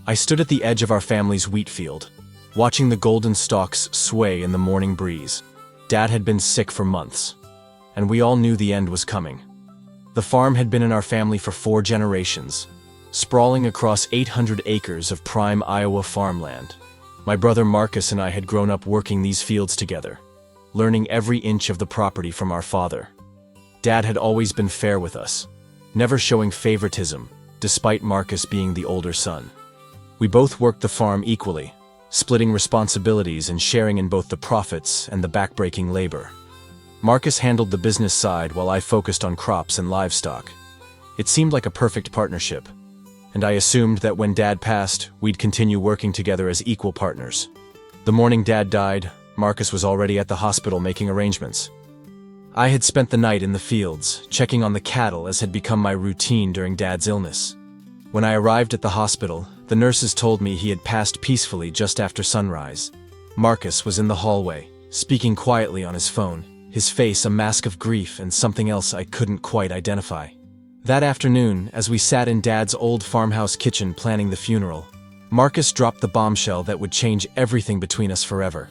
I stood at the edge of our family's wheat field, watching the golden stalks sway in the morning breeze. Dad had been sick for months, and we all knew the end was coming. The farm had been in our family for 4 generations, sprawling across 800 acres of prime Iowa farmland. My brother Marcus and I had grown up working these fields together, learning every inch of the property from our father. Dad had always been fair with us, never showing favoritism, despite Marcus being the older son. We both worked the farm equally, splitting responsibilities and sharing in both the profits and the backbreaking labor. Marcus handled the business side while I focused on crops and livestock. It seemed like a perfect partnership, and I assumed that when Dad passed, we'd continue working together as equal partners. The morning Dad died, Marcus was already at the hospital making arrangements. I had spent the night in the fields, checking on the cattle as had become my routine during Dad's illness. When I arrived at the hospital, the nurses told me he had passed peacefully just after sunrise. Marcus was in the hallway, speaking quietly on his phone, his face a mask of grief and something else I couldn't quite identify. That afternoon, as we sat in Dad's old farmhouse kitchen planning the funeral, Marcus dropped the bombshell that would change everything between us forever.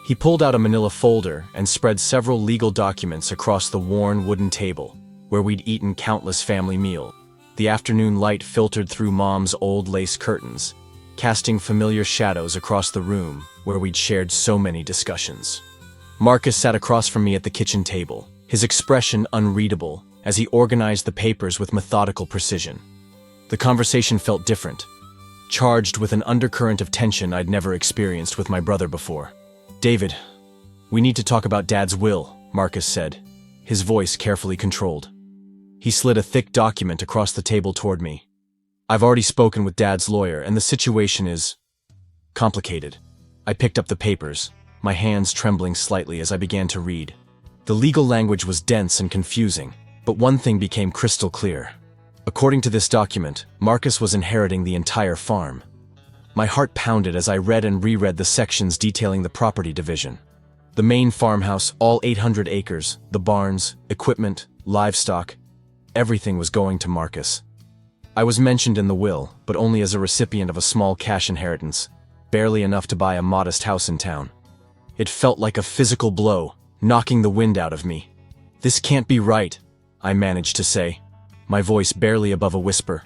He pulled out a manila folder and spread several legal documents across the worn wooden table, where we'd eaten countless family meals. The afternoon light filtered through Mom's old lace curtains, casting familiar shadows across the room where we'd shared so many discussions. Marcus sat across from me at the kitchen table, his expression unreadable as he organized the papers with methodical precision. The conversation felt different, charged with an undercurrent of tension I'd never experienced with my brother before. "David, we need to talk about Dad's will," Marcus said, his voice carefully controlled. He slid a thick document across the table toward me. "I've already spoken with Dad's lawyer, and the situation is complicated." I picked up the papers, my hands trembling slightly as I began to read. The legal language was dense and confusing, but one thing became crystal clear. According to this document, Marcus was inheriting the entire farm. My heart pounded as I read and reread the sections detailing the property division. The main farmhouse, all 800 acres, the barns, equipment, livestock, everything was going to Marcus. I was mentioned in the will, but only as a recipient of a small cash inheritance, barely enough to buy a modest house in town. It felt like a physical blow, knocking the wind out of me. "This can't be right," I managed to say, my voice barely above a whisper.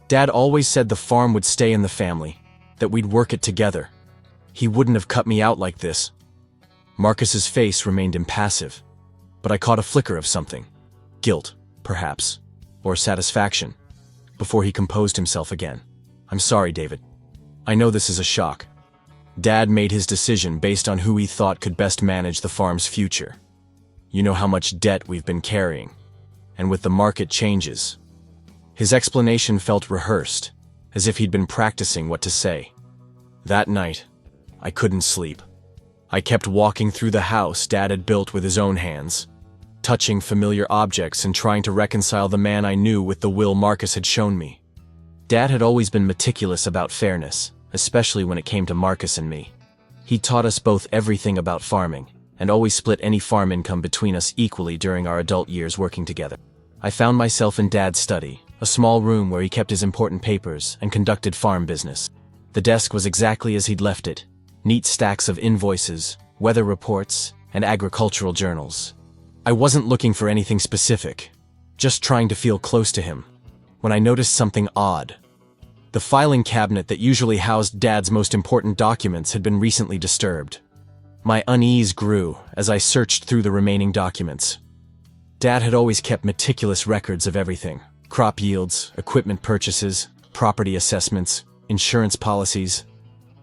"Dad always said the farm would stay in the family, that we'd work it together. He wouldn't have cut me out like this." Marcus's face remained impassive, but I caught a flicker of something. Guilt, perhaps, or satisfaction, before he composed himself again. "I'm sorry, David. I know this is a shock. Dad made his decision based on who he thought could best manage the farm's future. You know how much debt we've been carrying, and with the market changes." His explanation felt rehearsed, as if he'd been practicing what to say. That night, I couldn't sleep. I kept walking through the house Dad had built with his own hands, touching familiar objects and trying to reconcile the man I knew with the will Marcus had shown me. Dad had always been meticulous about fairness, especially when it came to Marcus and me. He taught us both everything about farming, and always split any farm income between us equally during our adult years working together. I found myself in Dad's study, a small room where he kept his important papers and conducted farm business. The desk was exactly as he'd left it, neat stacks of invoices, weather reports, and agricultural journals. I wasn't looking for anything specific, just trying to feel close to him, when I noticed something odd. The filing cabinet that usually housed Dad's most important documents had been recently disturbed. My unease grew as I searched through the remaining documents. Dad had always kept meticulous records of everything: crop yields, equipment purchases, property assessments, insurance policies.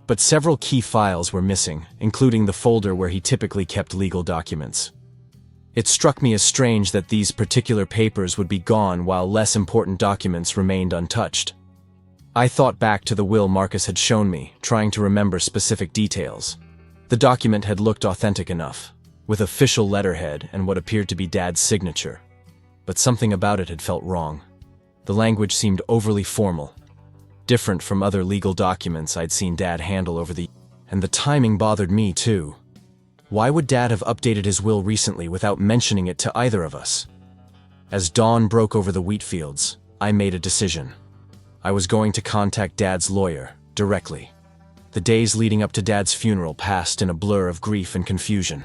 But several key files were missing, including the folder where he typically kept legal documents. It struck me as strange that these particular papers would be gone while less important documents remained untouched. I thought back to the will Marcus had shown me, trying to remember specific details. The document had looked authentic enough, with official letterhead and what appeared to be Dad's signature. But something about it had felt wrong. The language seemed overly formal, different from other legal documents I'd seen Dad handle over the years. And the timing bothered me too. Why would Dad have updated his will recently without mentioning it to either of us? As dawn broke over the wheat fields, I made a decision. I was going to contact Dad's lawyer directly. The days leading up to Dad's funeral passed in a blur of grief and confusion.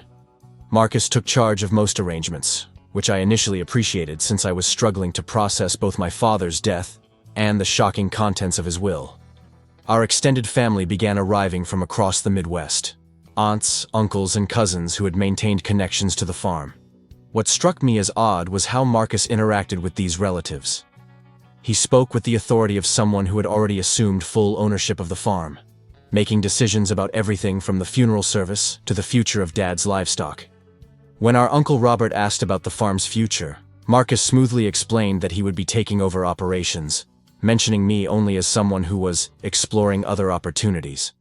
Marcus took charge of most arrangements, which I initially appreciated since I was struggling to process both my father's death and the shocking contents of his will. Our extended family began arriving from across the Midwest. Aunts, uncles, and cousins who had maintained connections to the farm. What struck me as odd was how Marcus interacted with these relatives. He spoke with the authority of someone who had already assumed full ownership of the farm, making decisions about everything from the funeral service to the future of Dad's livestock. When our Uncle Robert asked about the farm's future, Marcus smoothly explained that he would be taking over operations, mentioning me only as someone who was exploring other opportunities.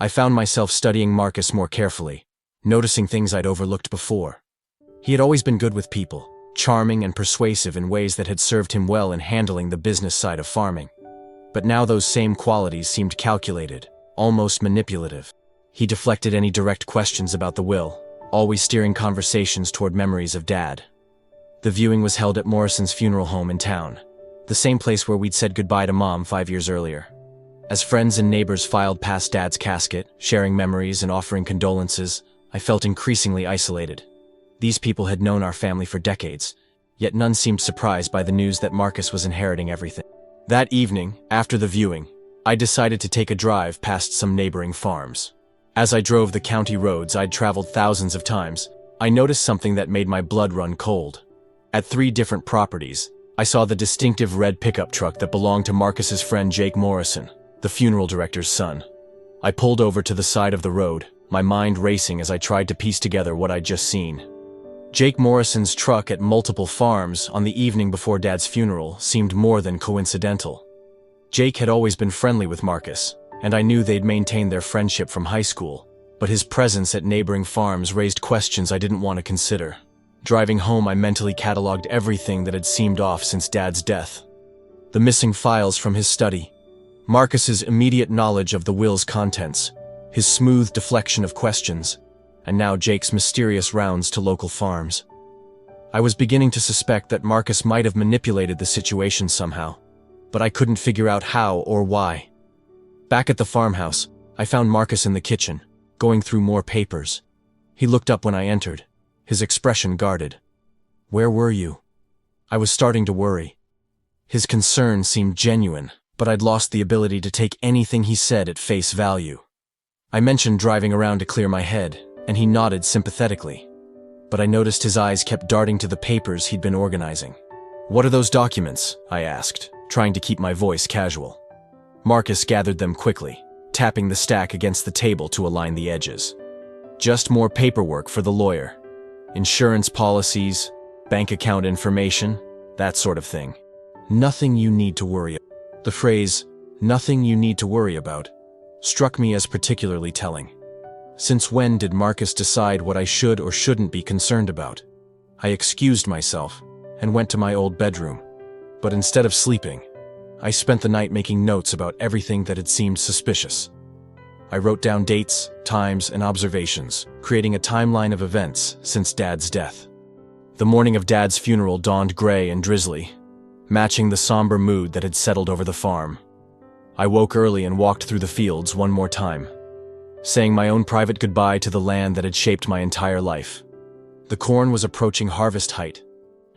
I found myself studying Marcus more carefully, noticing things I'd overlooked before. He had always been good with people, charming and persuasive in ways that had served him well in handling the business side of farming. But now those same qualities seemed calculated, almost manipulative. He deflected any direct questions about the will, always steering conversations toward memories of Dad. The viewing was held at Morrison's funeral home in town, the same place where we'd said goodbye to Mom 5 years earlier. As friends and neighbors filed past Dad's casket, sharing memories and offering condolences, I felt increasingly isolated. These people had known our family for decades, yet none seemed surprised by the news that Marcus was inheriting everything. That evening, after the viewing, I decided to take a drive past some neighboring farms. As I drove the county roads I'd traveled thousands of times, I noticed something that made my blood run cold. At 3 different properties, I saw the distinctive red pickup truck that belonged to Marcus's friend Jake Morrison, the funeral director's son. I pulled over to the side of the road, my mind racing as I tried to piece together what I'd just seen. Jake Morrison's truck at multiple farms on the evening before Dad's funeral seemed more than coincidental. Jake had always been friendly with Marcus, and I knew they'd maintained their friendship from high school, but his presence at neighboring farms raised questions I didn't want to consider. Driving home, I mentally cataloged everything that had seemed off since Dad's death. The missing files from his study, Marcus's immediate knowledge of the will's contents, his smooth deflection of questions, and now Jake's mysterious rounds to local farms. I was beginning to suspect that Marcus might have manipulated the situation somehow, but I couldn't figure out how or why. Back at the farmhouse, I found Marcus in the kitchen, going through more papers. He looked up when I entered, his expression guarded. "Where were you?" I was starting to worry. His concern seemed genuine, but I'd lost the ability to take anything he said at face value. I mentioned driving around to clear my head, and he nodded sympathetically. But I noticed his eyes kept darting to the papers he'd been organizing. "What are those documents?" I asked, trying to keep my voice casual. Marcus gathered them quickly, tapping the stack against the table to align the edges. "Just more paperwork for the lawyer. Insurance policies, bank account information, that sort of thing. Nothing you need to worry about." The phrase, "nothing you need to worry about," struck me as particularly telling. Since when did Marcus decide what I should or shouldn't be concerned about? I excused myself and went to my old bedroom. But instead of sleeping, I spent the night making notes about everything that had seemed suspicious. I wrote down dates, times, and observations, creating a timeline of events since Dad's death. The morning of Dad's funeral dawned gray and drizzly, matching the somber mood that had settled over the farm. I woke early and walked through the fields one more time, saying my own private goodbye to the land that had shaped my entire life. The corn was approaching harvest height,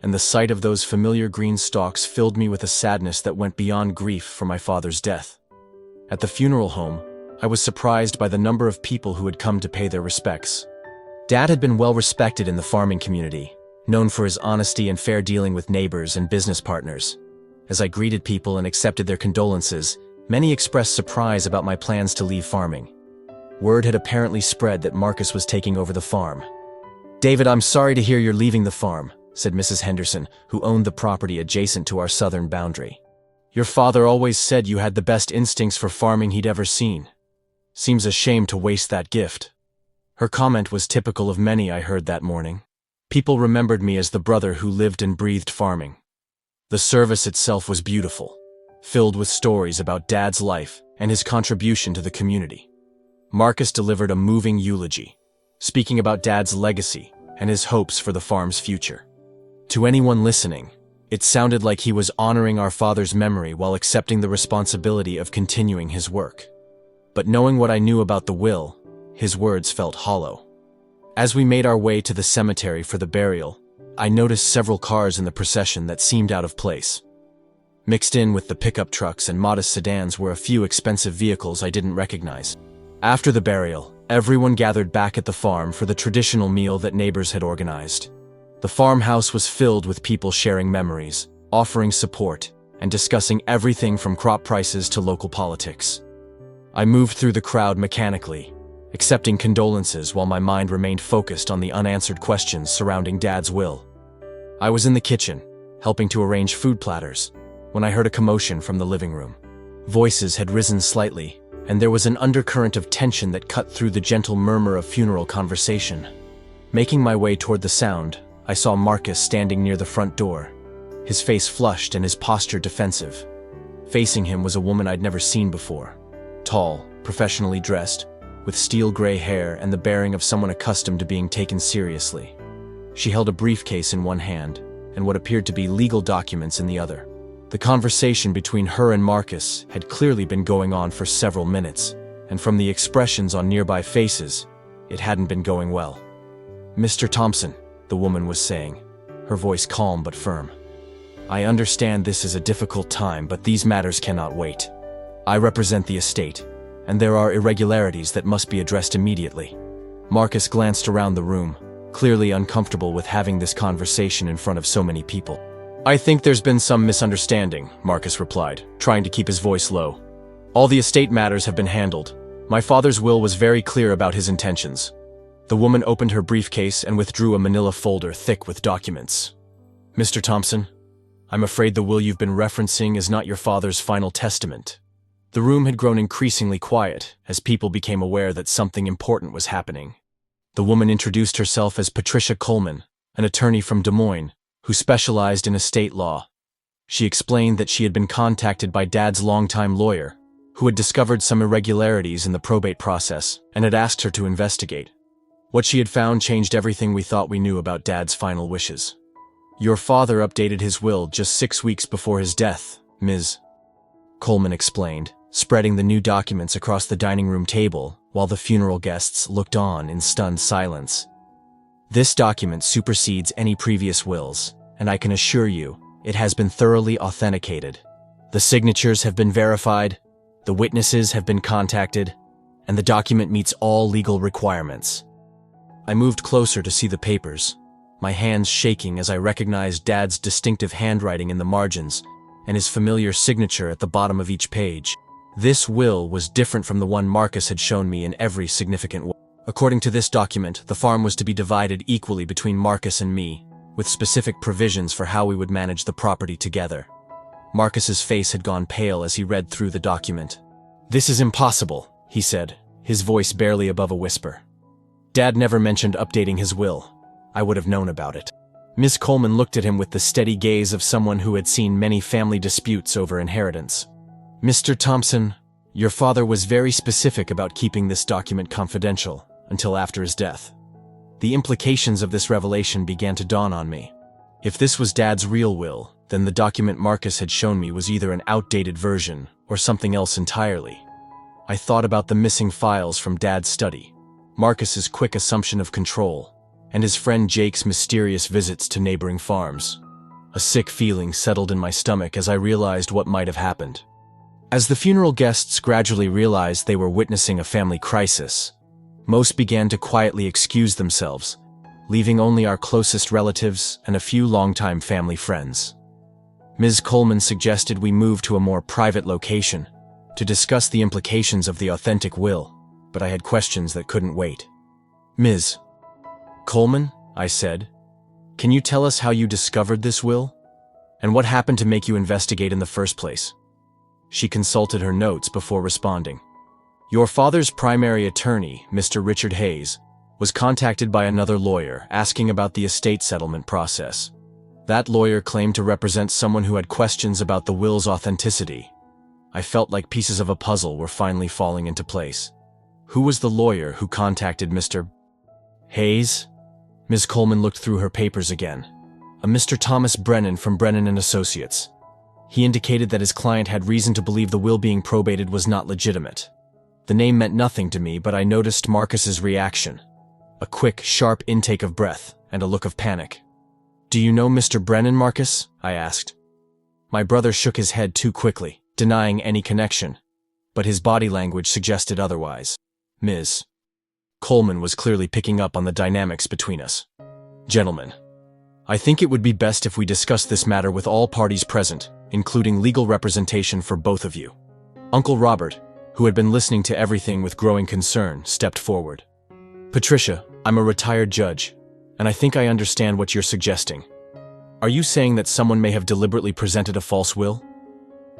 and the sight of those familiar green stalks filled me with a sadness that went beyond grief for my father's death. At the funeral home, I was surprised by the number of people who had come to pay their respects. Dad had been well respected in the farming community, known for his honesty and fair dealing with neighbors and business partners. As I greeted people and accepted their condolences, many expressed surprise about my plans to leave farming. Word had apparently spread that Marcus was taking over the farm. "David, I'm sorry to hear you're leaving the farm," said Mrs. Henderson, who owned the property adjacent to our southern boundary. "Your father always said you had the best instincts for farming he'd ever seen. Seems a shame to waste that gift." Her comment was typical of many I heard that morning. People remembered me as the brother who lived and breathed farming. The service itself was beautiful, filled with stories about Dad's life and his contribution to the community. Marcus delivered a moving eulogy, speaking about Dad's legacy and his hopes for the farm's future. To anyone listening, It sounded like he was honoring our father's memory while accepting the responsibility of continuing his work. But knowing what I knew about the will, his words felt hollow. As we made our way to the cemetery for the burial, I noticed several cars in the procession that seemed out of place. Mixed in with the pickup trucks and modest sedans were a few expensive vehicles I didn't recognize. After the burial, everyone gathered back at the farm for the traditional meal that neighbors had organized. The farmhouse was filled with people sharing memories, offering support, and discussing everything from crop prices to local politics. I moved through the crowd mechanically, accepting condolences while my mind remained focused on the unanswered questions surrounding Dad's will. I was in the kitchen, helping to arrange food platters, when I heard a commotion from the living room. Voices had risen slightly, and there was an undercurrent of tension that cut through the gentle murmur of funeral conversation. Making my way toward the sound, I saw Marcus standing near the front door, his face flushed and his posture defensive. Facing him was a woman I'd never seen before. Tall, professionally dressed, with steel gray hair and the bearing of someone accustomed to being taken seriously. She held a briefcase in one hand and what appeared to be legal documents in the other. The conversation between her and Marcus had clearly been going on for several minutes, and from the expressions on nearby faces, it hadn't been going well. "Mr. Thompson," the woman was saying, her voice calm but firm. "I understand this is a difficult time, but these matters cannot wait. I represent the estate, and there are irregularities that must be addressed immediately." Marcus glanced around the room, clearly uncomfortable with having this conversation in front of so many people. "I think there's been some misunderstanding," Marcus replied, trying to keep his voice low. "All the estate matters have been handled. My father's will was very clear about his intentions." The woman opened her briefcase and withdrew a manila folder thick with documents. "Mr. Thompson, I'm afraid the will you've been referencing is not your father's final testament." The room had grown increasingly quiet as people became aware that something important was happening. The woman introduced herself as Patricia Coleman, an attorney from Des Moines, who specialized in estate law. She explained that she had been contacted by Dad's longtime lawyer, who had discovered some irregularities in the probate process and had asked her to investigate. What she had found changed everything we thought we knew about Dad's final wishes. "Your father updated his will just 6 weeks before his death," Ms. Coleman explained, spreading the new documents across the dining room table while the funeral guests looked on in stunned silence. "This document supersedes any previous wills, and I can assure you, it has been thoroughly authenticated. The signatures have been verified, the witnesses have been contacted, and the document meets all legal requirements." I moved closer to see the papers, my hands shaking as I recognized Dad's distinctive handwriting in the margins and his familiar signature at the bottom of each page. This will was different from the one Marcus had shown me in every significant way. According to this document, the farm was to be divided equally between Marcus and me, with specific provisions for how we would manage the property together. Marcus's face had gone pale as he read through the document. "This is impossible," he said, his voice barely above a whisper. "Dad never mentioned updating his will. I would have known about it." Miss Coleman looked at him with the steady gaze of someone who had seen many family disputes over inheritance. "Mr. Thompson, your father was very specific about keeping this document confidential until after his death." The implications of this revelation began to dawn on me. If this was Dad's real will, then the document Marcus had shown me was either an outdated version or something else entirely. I thought about the missing files from Dad's study, Marcus's quick assumption of control, and his friend Jake's mysterious visits to neighboring farms. A sick feeling settled in my stomach as I realized what might have happened. As the funeral guests gradually realized they were witnessing a family crisis, most began to quietly excuse themselves, leaving only our closest relatives and a few longtime family friends. Ms. Coleman suggested we move to a more private location to discuss the implications of the authentic will, but I had questions that couldn't wait. "Ms. Coleman," I said, "can you tell us how you discovered this will? And what happened to make you investigate in the first place?" She consulted her notes before responding. "Your father's primary attorney, Mr. Richard Hayes, was contacted by another lawyer asking about the estate settlement process. That lawyer claimed to represent someone who had questions about the will's authenticity. I felt like pieces of a puzzle were finally falling into place. Who was the lawyer who contacted Mr. Hayes?" Ms. Coleman looked through her papers again. a Mr. Thomas Brennan from Brennan & Associates. He indicated that his client had reason to believe the will being probated was not legitimate. The name meant nothing to me, but I noticed Marcus's reaction. A quick, sharp intake of breath and a look of panic. "Do you know Mr. Brennan, Marcus?" I asked. My brother shook his head too quickly, denying any connection, but his body language suggested otherwise. Ms. Coleman was clearly picking up on the dynamics between us. "Gentlemen, I think it would be best if we discuss this matter with all parties present, including legal representation for both of you." Uncle Robert, who had been listening to everything with growing concern, stepped forward. "Patricia, I'm a retired judge, and I think I understand what you're suggesting. Are you saying that someone may have deliberately presented a false will?"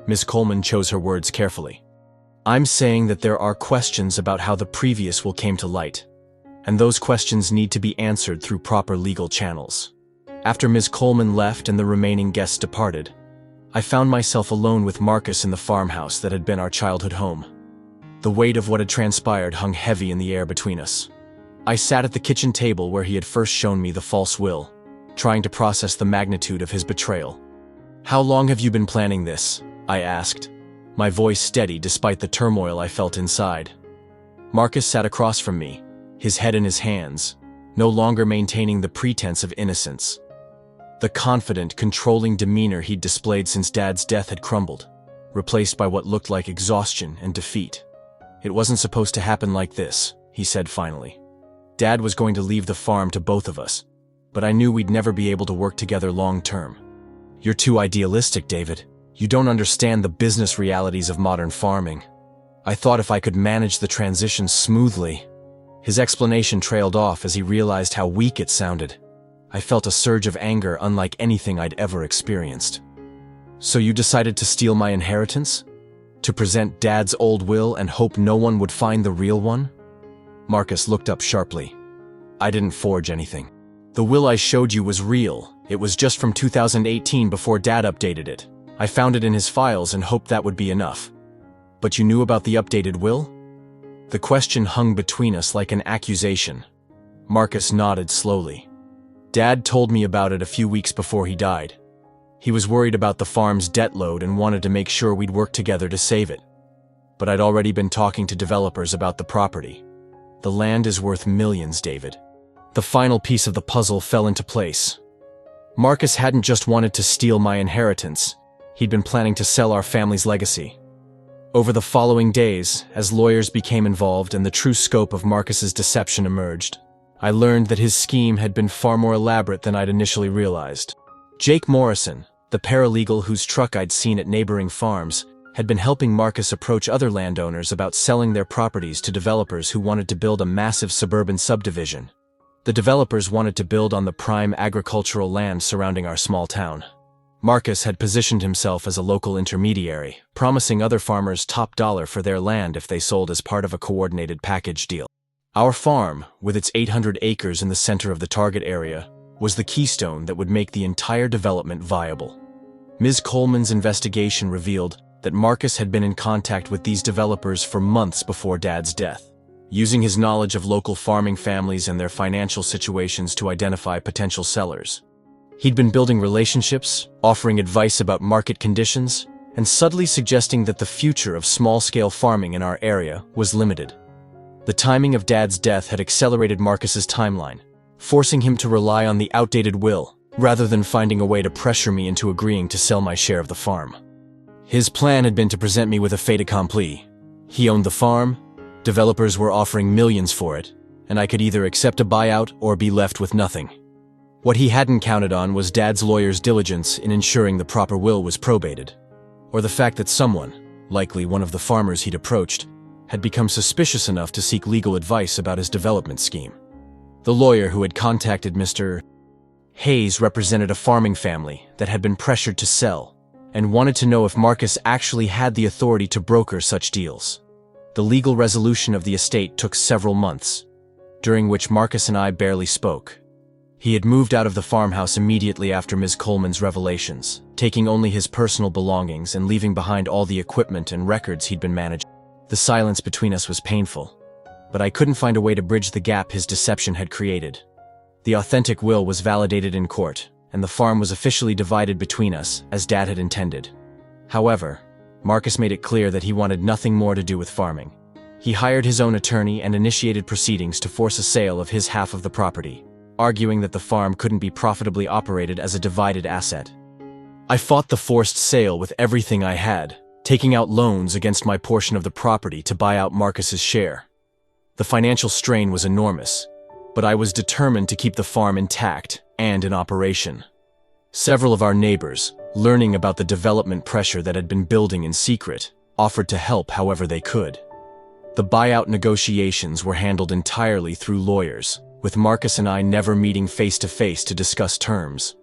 Ms. Coleman chose her words carefully. "I'm saying that there are questions about how the previous will came to light, and those questions need to be answered through proper legal channels." After Ms. Coleman left and the remaining guests departed, I found myself alone with Marcus in the farmhouse that had been our childhood home. The weight of what had transpired hung heavy in the air between us. I sat at the kitchen table where he had first shown me the false will, trying to process the magnitude of his betrayal. "How long have you been planning this?" I asked, my voice steady despite the turmoil I felt inside. Marcus sat across from me, his head in his hands, no longer maintaining the pretense of innocence. The confident, controlling demeanor he'd displayed since Dad's death had crumbled, replaced by what looked like exhaustion and defeat. "It wasn't supposed to happen like this," he said finally. "Dad was going to leave the farm to both of us, but I knew we'd never be able to work together long term." "You're too idealistic, David. You don't understand the business realities of modern farming. I thought if I could manage the transition smoothly." His explanation trailed off as he realized how weak it sounded. I felt a surge of anger unlike anything I'd ever experienced. "So you decided to steal my inheritance? To present Dad's old will and hope no one would find the real one?" Marcus looked up sharply. "I didn't forge anything. The will I showed you was real. It was just from 2018 before Dad updated it. I found it in his files and hoped that would be enough." "But you knew about the updated will?" The question hung between us like an accusation. Marcus nodded slowly. "Dad told me about it a few weeks before he died. He was worried about the farm's debt load and wanted to make sure we'd work together to save it. But I'd already been talking to developers about the property. The land is worth millions, David." The final piece of the puzzle fell into place. Marcus hadn't just wanted to steal my inheritance. He'd been planning to sell our family's legacy. Over the following days, as lawyers became involved and the true scope of Marcus's deception emerged, I learned that his scheme had been far more elaborate than I'd initially realized. Jake Morrison, the paralegal whose truck I'd seen at neighboring farms, had been helping Marcus approach other landowners about selling their properties to developers who wanted to build a massive suburban subdivision. The developers wanted to build on the prime agricultural land surrounding our small town. Marcus had positioned himself as a local intermediary, promising other farmers top dollar for their land if they sold as part of a coordinated package deal. Our farm, with its 800 acres in the center of the target area, was the keystone that would make the entire development viable. Ms. Coleman's investigation revealed that Marcus had been in contact with these developers for months before Dad's death, using his knowledge of local farming families and their financial situations to identify potential sellers. He'd been building relationships, offering advice about market conditions, and subtly suggesting that the future of small-scale farming in our area was limited. The timing of Dad's death had accelerated Marcus's timeline, forcing him to rely on the outdated will, rather than finding a way to pressure me into agreeing to sell my share of the farm. His plan had been to present me with a fait accompli. He owned the farm, developers were offering millions for it, and I could either accept a buyout or be left with nothing. What he hadn't counted on was Dad's lawyer's diligence in ensuring the proper will was probated, or the fact that someone, likely one of the farmers he'd approached, had become suspicious enough to seek legal advice about his development scheme. The lawyer who had contacted Mr. Hayes represented a farming family that had been pressured to sell, and wanted to know if Marcus actually had the authority to broker such deals. The legal resolution of the estate took several months, during which Marcus and I barely spoke. He had moved out of the farmhouse immediately after Ms. Coleman's revelations, taking only his personal belongings and leaving behind all the equipment and records he'd been managing. The silence between us was painful, but I couldn't find a way to bridge the gap his deception had created. The authentic will was validated in court, and the farm was officially divided between us, as Dad had intended. However, Marcus made it clear that he wanted nothing more to do with farming. He hired his own attorney and initiated proceedings to force a sale of his half of the property, arguing that the farm couldn't be profitably operated as a divided asset. I fought the forced sale with everything I had, taking out loans against my portion of the property to buy out Marcus's share. The financial strain was enormous, but I was determined to keep the farm intact and in operation. Several of our neighbors, learning about the development pressure that had been building in secret, offered to help however they could. The buyout negotiations were handled entirely through lawyers, with Marcus and I never meeting face-to-face to discuss terms.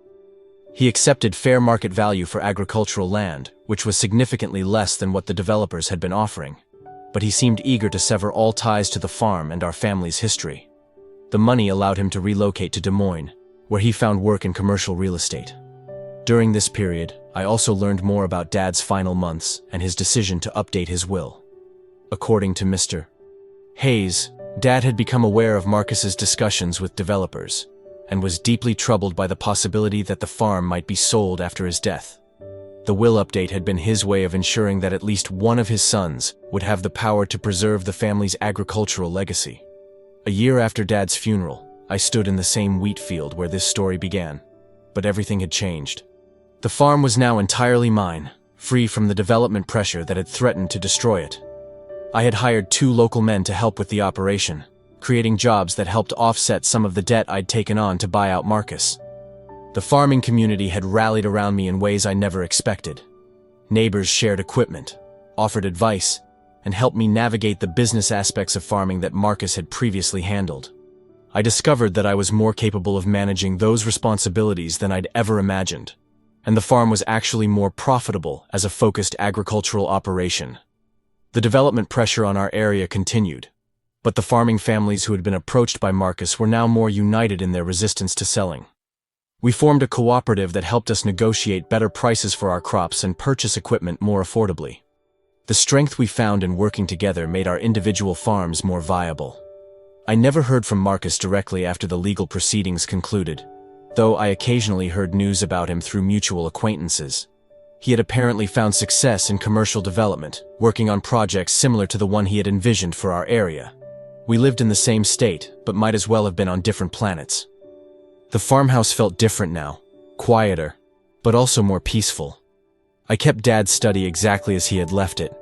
He accepted fair market value for agricultural land, which was significantly less than what the developers had been offering, but he seemed eager to sever all ties to the farm and our family's history. The money allowed him to relocate to Des Moines, where he found work in commercial real estate. During this period, I also learned more about Dad's final months and his decision to update his will. According to Mr. Hayes, Dad had become aware of Marcus's discussions with developers and was deeply troubled by the possibility that the farm might be sold after his death. The will update had been his way of ensuring that at least one of his sons would have the power to preserve the family's agricultural legacy. A year after Dad's funeral, I stood in the same wheat field where this story began, but everything had changed. The farm was now entirely mine, free from the development pressure that had threatened to destroy it. I had hired 2 local men to help with the operation, creating jobs that helped offset some of the debt I'd taken on to buy out Marcus. The farming community had rallied around me in ways I never expected. Neighbors shared equipment, offered advice, and helped me navigate the business aspects of farming that Marcus had previously handled. I discovered that I was more capable of managing those responsibilities than I'd ever imagined, and the farm was actually more profitable as a focused agricultural operation. The development pressure on our area continued, but the farming families who had been approached by Marcus were now more united in their resistance to selling. We formed a cooperative that helped us negotiate better prices for our crops and purchase equipment more affordably. The strength we found in working together made our individual farms more viable. I never heard from Marcus directly after the legal proceedings concluded, though I occasionally heard news about him through mutual acquaintances. He had apparently found success in commercial development, working on projects similar to the one he had envisioned for our area. We lived in the same state, but might as well have been on different planets. The farmhouse felt different now, quieter, but also more peaceful. I kept Dad's study exactly as he had left it,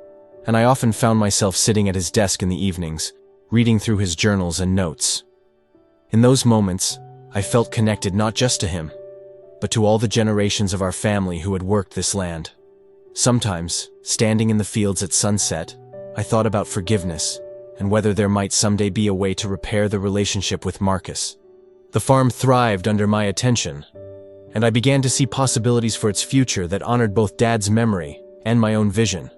and I often found myself sitting at his desk in the evenings, reading through his journals and notes. In those moments, I felt connected not just to him, but to all the generations of our family who had worked this land. Sometimes, standing in the fields at sunset, I thought about forgiveness and whether there might someday be a way to repair the relationship with Marcus. The farm thrived under my attention, and I began to see possibilities for its future that honored both Dad's memory and my own vision.